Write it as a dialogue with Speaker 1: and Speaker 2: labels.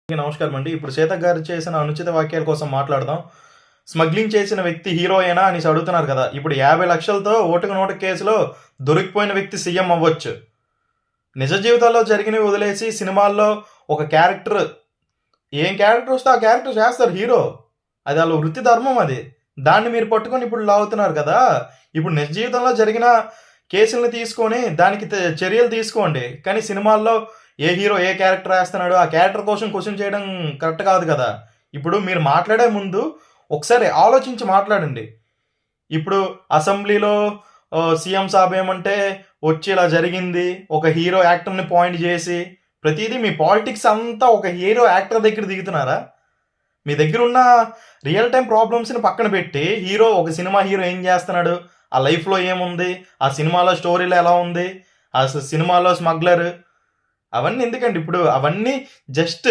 Speaker 1: నమస్కారం అండి. ఇప్పుడు సీత గారు చేసిన అనుచిత వ్యాఖ్యల కోసం మాట్లాడదాం. స్మగ్లింగ్ చేసిన వ్యక్తి హీరోయేనా అనేసి అడుగుతున్నారు కదా! ఇప్పుడు 50,00,000తో ఓటుకు నోటు కేసులో దొరికిపోయిన వ్యక్తి సీఎం అవ్వచ్చు. నిజ జీవితంలో జరిగినవి వదిలేసి సినిమాల్లో ఒక క్యారెక్టర్ ఏం క్యారెక్టర్ వస్తే ఆ క్యారెక్టర్ చేస్తారు హీరో. అది ఆళ్ళ వృత్తి ధర్మం అది. దాన్ని మీరు పట్టుకొని ఇప్పుడు లాగుతున్నారు కదా! ఇప్పుడు నిజ జీవితంలో జరిగిన కేసుల్ని తీసుకొని దానికి చర్యలు తీసుకోండి. కానీ సినిమాల్లో ఏ హీరో ఏ క్యారెక్టర్ ఏస్తున్నాడో ఆ క్యారెక్టర్ కోసం క్వెషన్ చేయడం కరెక్ట్ కాదు కదా! ఇప్పుడు మీరు మాట్లాడే ముందు ఒకసారి ఆలోచించి మాట్లాడండి. ఇప్పుడు అసెంబ్లీలో సీఎం సాబ్ ఏమంటే వచ్చి ఇలా జరిగింది. ఒక హీరో యాక్టర్‌ని పాయింట్ చేసి ప్రతీదీ మీ పాలిటిక్స్ అంతా ఒక హీరో యాక్టర్ దగ్గర దిగుతున్నారా? మీ దగ్గరున్న రియల్ టైమ్ ప్రాబ్లమ్స్‌ని పక్కన పెట్టి ఒక సినిమా హీరో ఏం చేస్తున్నాడు? ఆ లైఫ్‌లో ఏముంది? ఆ సినిమాలో స్టోరీలో ఎలా ఉంది? ఆ సినిమాలో స్మగ్లర్ అవన్నీ ఎందుకండి ఇప్పుడు? అవన్నీ జస్ట్